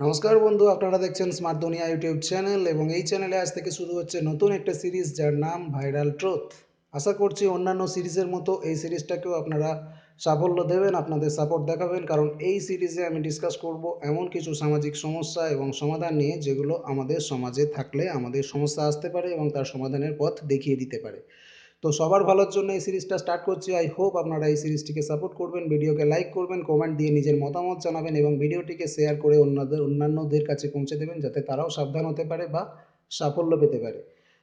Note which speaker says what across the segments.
Speaker 1: নমস্কার বন্ধু, আপনারা দেখছেন স্মার্ট দুনিয়া ইউটিউব চ্যানেল এবং এই চ্যানেলে আজ থেকে শুরু হচ্ছে নতুন একটা সিরিজ যার নাম ভাইরাল ট্রুথ। আশা করছি অন্যান্য সিরিজের মতো এই সিরিজটাকেও আপনারা সাফল্য দেবেন, আপনাদের সাপোর্ট দেখাবেন, কারণ এই সিরিজে আমি ডিসকাস করব এমন কিছু সামাজিক সমস্যা এবং সমাধান নিয়ে যেগুলো আমাদের সমাজে থাকলে আমাদের সমস্যা আসতে পারে এবং তার সমাধানের পথ দেখিয়ে দিতে পারে। তো সবার ভালোর জন্য এই সিরিজটা স্টার্ট করছি। আই হোপ আপনারা এই সিরিজটিকে সাপোর্ট করবেন, ভিডিওকে লাইক করবেন, কমেন্ট দিয়ে নিজের মতামত জানাবেন এবং ভিডিওটিকে শেয়ার করে অন্যান্যদের কাছে পৌঁছে দেবেন যাতে তারাও সাবধান হতে পারে বা সাফল্য পেতে পারে।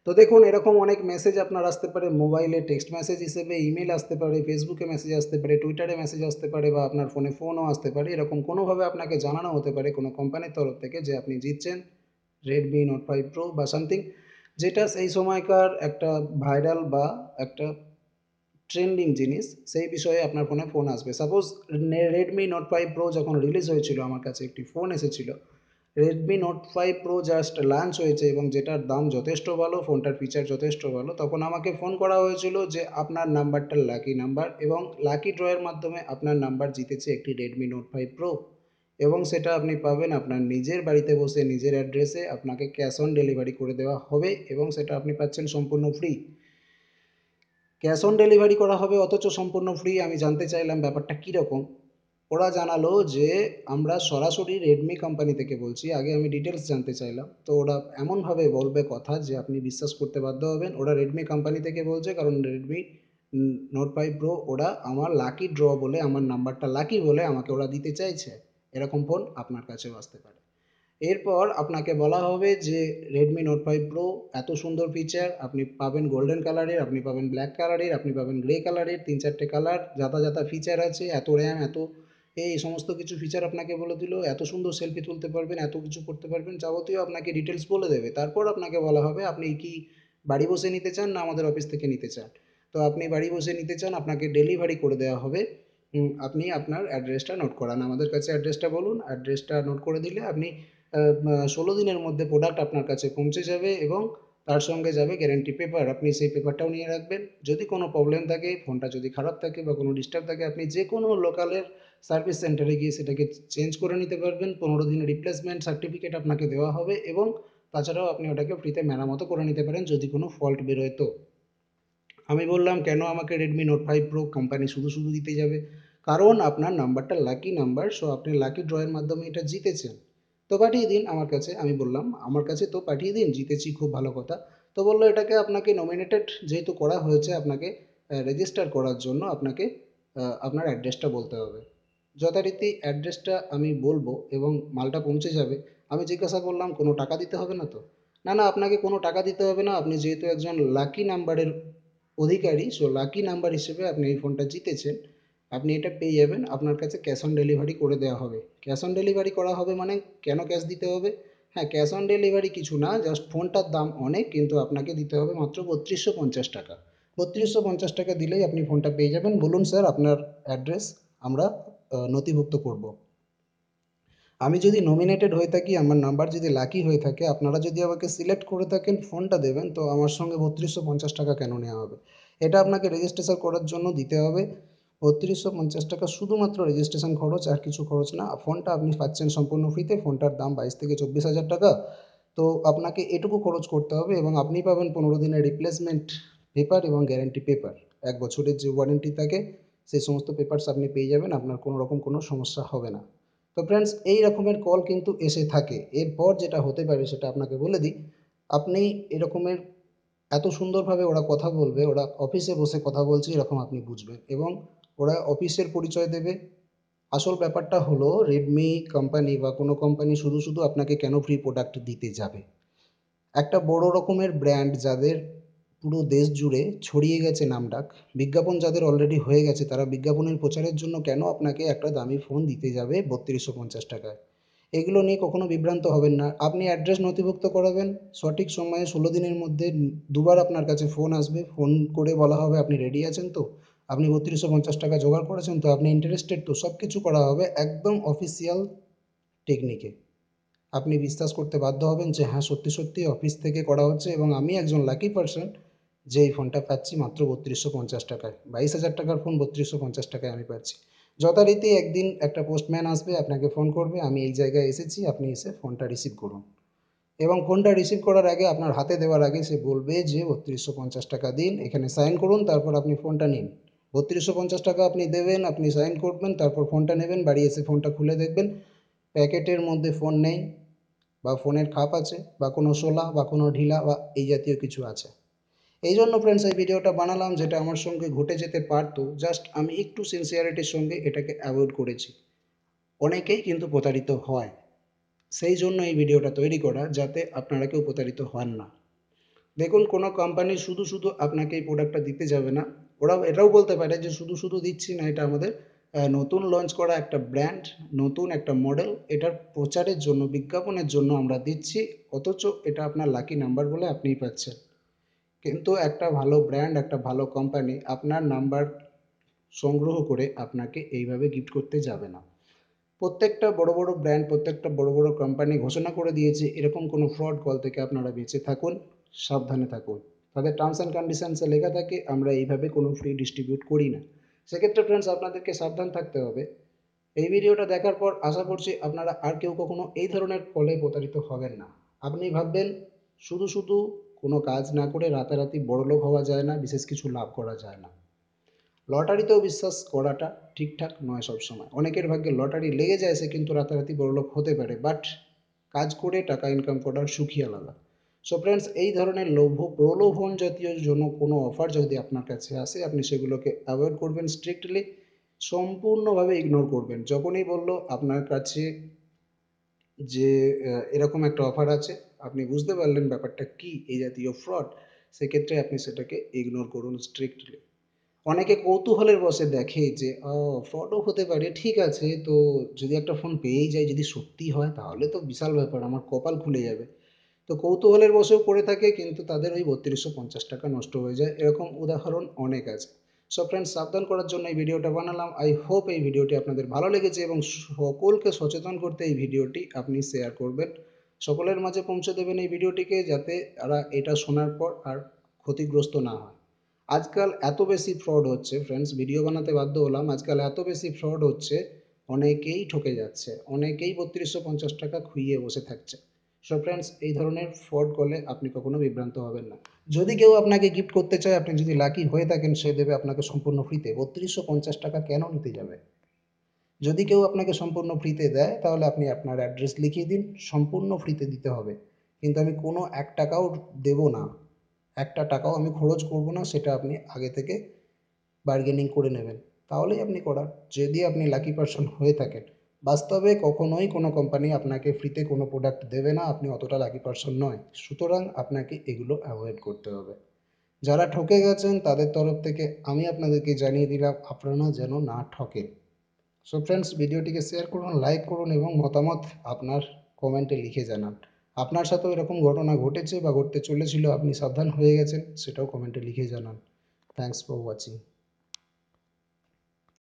Speaker 1: তো দেখুন, এরকম অনেক মেসেজ আপনার আসতে পারে মোবাইলে, টেক্সট মেসেজ হিসেবে, ইমেল আসতে পারে, ফেসবুকে মেসেজ আসতে পারে, টুইটারে মেসেজ আসতে পারে বা আপনার ফোনও আসতে পারে। এরকম কোনোভাবে আপনাকে জানানো হতে পারে কোনো কোম্পানির তরফ থেকে যে আপনি জিতছেন Redmi Note 5 Pro বা সামথিং, যেটা সেই সময়কার একটা ভাইরাল বা একটা ট্রেন্ডিং জিনিস, সেই বিষয়ে আপনার ফোনে ফোন আসবে। সাপোজ Redmi Note 5 Pro যখন রিলিজ হয়েছিল আমার কাছে একটি ফোন এসেছিল। Redmi Note 5 Pro just launch হয়েছে এবং যেটার দাম যথেষ্ট ভালো, ফোনটার ফিচার যথেষ্ট ভালো। তখন আমাকে ফোন করা হয়েছিল যে আপনার নাম্বারটা লাকি নাম্বার এবং লাকি ড্রয়ের মাধ্যমে আপনার নাম্বার জিতেছে একটি Redmi Note 5 Pro, এবং সেটা আপনি পাবেন আপনার নিজের বাড়িতে বসে নিজের অ্যাড্রেসে। আপনাকে ক্যাশ অন ডেলিভারি করে দেওয়া হবে এবং সেটা আপনি পাচ্ছেন সম্পূর্ণ ফ্রি। ক্যাশ অন ডেলিভারি করা হবে অথচ সম্পূর্ণ ফ্রি। আমি জানতে চাইলাম ব্যাপারটা কীরকম। ওরা জানালো যে আমরা সরাসরি রেডমি কোম্পানি থেকে বলছি। আগে আমি ডিটেলস জানতে চাইলাম, তো ওরা এমনভাবে বলবে কথা যে আপনি বিশ্বাস করতে বাধ্য হবেন। ওরা রেডমি কোম্পানি থেকে বলছে কারণ Redmi Note 5 Pro ওরা আমার লাকি ড্র বলে, আমার নাম্বারটা লাকি বলে আমাকে ওরা দিতে চাইছে। এরকম ফোন আপনার কাছেও আসতে পারে। এরপর আপনাকে বলা হবে যে Redmi Note 5 Pro এত সুন্দর ফিচার আপনি পাবেন, গোল্ডেন কালারের, আপনি পাবেন ব্ল্যাক কালারের, আপনি পাবেন গ্রে কালারের, তিন চারটে কালার, যাতা যাতা ফিচার আছে, এত র্যাম, এত এই সমস্ত কিছু ফিচার আপনাকে বলে দিল। এত সুন্দর সেলফি তুলতে পারবেন, এত কিছু করতে পারবেন, যাবতীয় আপনাকে ডিটেলস বলে দেবে। তারপর আপনাকে বলা হবে আপনি কি বাড়ি বসে নিতে চান না আমাদের অফিস থেকে নিতে চান। তো আপনি বাড়ি বসে নিতে চান, আপনাকে ডেলিভারি করে দেওয়া হবে। আপনি আপনার অ্যাড্রেসটা নোট করান, আমাদের কাছে অ্যাড্রেসটা বলুন, অ্যাড্রেসটা নোট করে দিলে আপনি 16 দিনের মধ্যে প্রোডাক্ট আপনার কাছে পৌঁছে যাবে এবং তার সঙ্গে যাবে গ্যারেন্টি পেপার। আপনি সেই পেপারটাও নিয়ে রাখবেন। যদি কোনো প্রবলেম থাকে, ফোনটা যদি খারাপ থাকে বা কোনো ডিস্টার্ব থাকে, আপনি যে কোনো লোকালের সার্ভিস সেন্টারে গিয়ে সেটাকে চেঞ্জ করে নিতে পারবেন। 15 দিনের রিপ্লেসমেন্ট সার্টিফিকেট আপনাকে দেওয়া হবে এবং তাছাড়াও আপনি ওটাকে ফ্রিতে মেরামতো করে নিতে পারেন যদি কোনো ফল্ট বেরোয়। তো আমি বললাম কেন আমাকে Redmi Note 5 Pro কোম্পানি শুধু শুধু দিতে যাবে, কারণ আপনার নাম্বারটা লাকি নাম্বার, সো আপনি লাকি ড্রয়ের মাধ্যমে এটা জিতেছেন। তো পাঠিয়ে দিন আমার কাছে। আমি বললাম আমার কাছে তো পাঠিয়ে দিন, জিতেছি খুব ভালো কথা। তো বললো এটাকে আপনাকে নমিনেটেড যেহেতু করা হয়েছে, আপনাকে রেজিস্টার করার জন্য আপনাকে আপনার অ্যাড্রেসটা বলতে হবে। যথারীতি অ্যাড্রেসটা আমি বলবো এবং মালটা পৌঁছে যাবে। আমি জিজ্ঞাসা করলাম কোনো টাকা দিতে হবে না তো। না না, আপনাকে কোনো টাকা দিতে হবে না, আপনি যেহেতু একজন লাকি নাম্বারের অধিকারী, সো লাকি নাম্বার হিসেবে আপনি এই ফোনটা জিতেছেন, আপনি এটা পেয়ে যাবেন। আপনার কাছে ক্যাশ অন ডেলিভারি করে দেওয়া হবে। ক্যাশ অন ডেলিভারি করা হবে মানে কেন ক্যাশ দিতে হবে? হ্যাঁ, ক্যাশ অন ডেলিভারি কিছু না, জাস্ট ফোনটার দাম অনেক, কিন্তু আপনাকে দিতে হবে মাত্র 3250 টাকা। 3250 টাকা দিলেই আপনি ফোনটা পেয়ে যাবেন। বলুন স্যার আপনার অ্যাড্রেস, আমরা নথিভুক্ত করব। আমি যদি নমিনেটেড হয়ে থাকি, আমার নাম্বার যদি লাকি হয়ে থাকে, আপনারা যদি আমাকে সিলেক্ট করে থাকেন, ফোনটা দেবেন, তো আমার সঙ্গে 3250 টাকা কেন নেওয়া হবে? এটা আপনাকে রেজিস্ট্রেশন করার জন্য দিতে হবে 3250 টাকা, শুধুমাত্র রেজিস্ট্রেশন খরচ, আর কিছু খরচ না। ফোনটা আপনি পাচ্ছেন সম্পূর্ণ ফ্রিতে। ফোনটার দাম 22 থেকে 24 হাজার টাকা। তো আপনাকে এটুকু খরচ করতে হবে এবং আপনি পাবেন 15 দিনের রিপ্লেসমেন্ট পেপার এবং গ্যারেন্টি পেপার। 1 বছরের যে ওয়ারেন্টি থাকে সেই সমস্ত পেপারস আপনি পেয়ে যাবেন, আপনার কোনো রকম কোনো সমস্যা হবে না। তো ফ্রেন্ডস, এই রকমের কল কিন্তু এসে থাকে। এরপর যেটা হতে পারে সেটা আপনাকে বলে দিই। আপনি এরকমের এত সুন্দরভাবে ওরা কথা বলবে, ওরা অফিসে বসে কথা বলছে এরকম আপনি বুঝবেন এবং ওরা অফিসের পরিচয় দেবে। আসল ব্যাপারটা হলো রেডমি কোম্পানি বা কোনো কোম্পানি শুধু শুধু আপনাকে কেন ফ্রি প্রোডাক্ট দিতে যাবে? একটা বড় রকমের ব্র্যান্ড যাদের পুরো দেশ জুড়ে ছড়িয়ে গেছে নামডাক, বিজ্ঞাপন যাদের অলরেডি হয়ে গেছে, তারা বিজ্ঞাপনের প্রচারের জন্য কেন আপনাকে একটা দামি ফোন দিতে যাবে 3250 টাকায়? এগুলো নিয়ে কখনো বিভ্রান্ত হবেন না। আপনি অ্যাড্রেস নথিভুক্ত করাবেন, সঠিক সময়ে 16 দিনের মধ্যে দুবার আপনার কাছে ফোন আসবে। ফোন করে বলা হবে আপনি রেডি আছেন তো, আপনি 3250 টাকা জোগাড় করেছেন তো, আপনি ইন্টারেস্টেড তো, সব কিছু করা হবে একদম অফিসিয়াল টেকনিকে। আপনি বিশ্বাস করতে বাধ্য হবেন যে হ্যাঁ, সত্যি সত্যি অফিস থেকে করা হচ্ছে এবং আমি একজন লাকি পার্সন যে এই ফোনটা পাচ্ছি মাত্র 3250 টাকায়। 22 হাজার টাকার ফোন 3250 টাকায় আমি পাচ্ছি। যথারীতি একদিন একটা পোস্টম্যান আসবে, আপনাকে ফোন করবে, আমি এই জায়গায় এসেছি, আপনি এসে ফোনটা রিসিভ করুন। এবং ফোনটা রিসিভ করার আগে, আপনার হাতে দেওয়ার আগে সে বলবে যে ৩২৫০ টাকা দিন, এখানে সাইন করুন, তারপর আপনি ফোনটা নিন। ৩২৫০ টাকা আপনি দেবেন, আপনি সাইন করবেন, তারপর ফোনটা নেবেন, বাড়ি এসে ফোনটা খুলে দেখবেন প্যাকেটের মধ্যে ফোন নেই, বা ফোনের খাপ আছে, বা কোনো শোলা বা কোনো ঢিলা বা এই জাতীয় কিছু আছে। এই জন্য ফ্রেন্ডস এই ভিডিওটা বানালাম, যেটা আমার সঙ্গে ঘটে যেতে পারতো, জাস্ট আমি একটু সিনসিয়ারিটির সঙ্গে এটাকে অ্যাভয়েড করেছি। অনেকেই কিন্তু প্রতারিত হয়, সেই জন্য এই ভিডিওটা তৈরি করা, যাতে আপনারা কেউ প্রতারিত হন না। দেখুন, কোনো কোম্পানি শুধু শুধু আপনাকে এই প্রোডাক্টটা দিতে যাবে না। ওরা এটাও বলতে পারে যে শুধু শুধু দিচ্ছি না, এটা আমাদের নতুন লঞ্চ করা একটা ব্র্যান্ড, নতুন একটা মডেল, এটার প্রচারের জন্য, বিজ্ঞাপনের জন্য আমরা দিচ্ছি, অথচ এটা আপনার লাকি নাম্বার বলে আপনিই পাচ্ছেন। কিন্তু একটা ভালো ব্র্যান্ড, একটা ভালো কোম্পানি আপনার নাম্বার সংগ্রহ করে আপনাকে এইভাবে গিফট করতে যাবে না। প্রত্যেকটা বড় বড় ব্র্যান্ড, প্রত্যেকটা বড় বড় কোম্পানি ঘোষণা করে দিয়েছে এরকম কোনো ফ্রড কল থেকে আপনারা বেঁচে থাকুন, সাবধানে থাকুন। তাদের টার্মস অ্যান্ড কন্ডিশনসে লেখা থাকে আমরা এইভাবে কোনো ফ্রি ডিস্ট্রিবিউট করি না। সেক্ষেত্রে ফ্রেন্ডস আপনাদেরকে সাবধান থাকতে হবে। এই ভিডিওটা দেখার পর আশা করছি আপনারা আর কেউ কখনো এই ধরনের কলে প্রতারিত হবেন না। আপনি ভাববেন শুধু শুধু কোনো কাজ না করে রাতারাতি বড়লোক হওয়া যায় না, বিশেষ কিছু লাভ করা যায় না। লটারিতেও বিশ্বাস করাটা ঠিকঠাক নয় সবসময়। অনেকের ভাগ্যে লটারি লেগে যায়, সে কিন্তু রাতারাতি বড়লোক হতে পারে, বাট কাজ করে টাকা ইনকাম করার সুখই আলাদা। সো ফ্রেন্ডস, এই ধরনের প্রলোভন জাতীয় জন্য কোনো অফার যদি আপনার কাছে আসে, আপনি সেগুলোকে অ্যাভয়েড করবেন স্ট্রিক্টলি, সম্পূর্ণভাবে ইগনোর করবেন। যখনই বললো আপনার কাছে যে এরকম একটা অফার আছে, আপনি বুঝতে পারলেন ব্যাপারটা কি, এই জাতীয় ফ্রড, সেক্ষেত্রে আপনি সেটাকে ইগনোর করুন স্ট্রিক্টলি। অনেকে কৌতূহলের বশে দেখে যে ফ্রডও হতে পারে, ঠিক আছে, তো যদি একটা ফোন পেয়েই যায়, যদি সত্যি হয় তাহলে তো বিশাল ব্যাপার, আমার কপাল খুলে যাবে। তো কৌতূহলের বশেও করে থাকে, কিন্তু তাদের ওই ৩২৫০ টাকা নষ্ট হয়ে যায়, এরকম উদাহরণ অনেক আছে। সো ফ্রেন্ডস, সাবধান করার জন্য এই ভিডিওটা বানালাম। আই হোপ এই ভিডিওটি আপনাদের ভালো লেগেছে, এবং সকলকে সচেতন করতে এই ভিডিওটি আপনি শেয়ার করবেন, সকলের মাঝে পৌঁছে দেবেন এই ভিডিওটিকে, যাতে তারা এটা শোনার পর আর ক্ষতিগ্রস্ত না হয়। আজকাল এত বেশি ফ্রড হচ্ছে ফ্রেন্ডস, ভিডিও বানাতে বাধ্য হলাম, আজকাল এত বেশি ফ্রড হচ্ছে, অনেকেই ঠকে যাচ্ছে, অনেকেই ৩২৫০ টাকা খুইয়ে বসে থাকছে। সো ফ্রেন্ডস, এই ধরনের ফ্রড কলে আপনি কখনো বিভ্রান্ত হবেন না। যদি কেউ আপনাকে গিফট করতে চায়, আপনি যদি লাকি হয়ে থাকেন, সে দেবে আপনাকে সম্পূর্ণ ফ্রিতে। ৩২৫০ টাকা কেন নিতে যাবে? যদি কেউ আপনাকে সম্পূর্ণ ফ্রিতে দেয়, তাহলে আপনি আপনার অ্যাড্রেস লিখিয়ে দিন, সম্পূর্ণ ফ্রিতে দিতে হবে। কিন্তু আমি কোনো ১ টাকাও দেবো না, একটা টাকাও আমি খরচ করব না, সেটা আপনি আগে থেকে বার্গেনিং করে নেবেন, তাহলেই আপনি করার, যদি আপনি লাকি পারসন হয়ে থাকেন। বাস্তবে কখনোই কোনো কোম্পানি আপনাকে ফ্রিতে কোনো প্রোডাক্ট দেবে না, আপনি অতটা লাকি পারসন নয়, সুতরাং আপনাকে এগুলো অ্যাভয়েড করতে হবে। যারা ঠকে গেছেন তাদের তরফ থেকে আমি আপনাদেরকে জানিয়ে দিলাম, আপনারা যেন না ঠকেন। সো ফ্রেন্ডস, ভিডিওটিকে শেয়ার করুন, লাইক করুন, এবং মতামত আপনার কমেন্টে লিখে জানান। আপনার সাথেও এরকম ঘটনা ঘটেছে বা ঘটতে চলেছিল, আপনি সাবধান হয়ে গেছেন, সেটাও কমেন্টে লিখে জানান। Thanks for watching.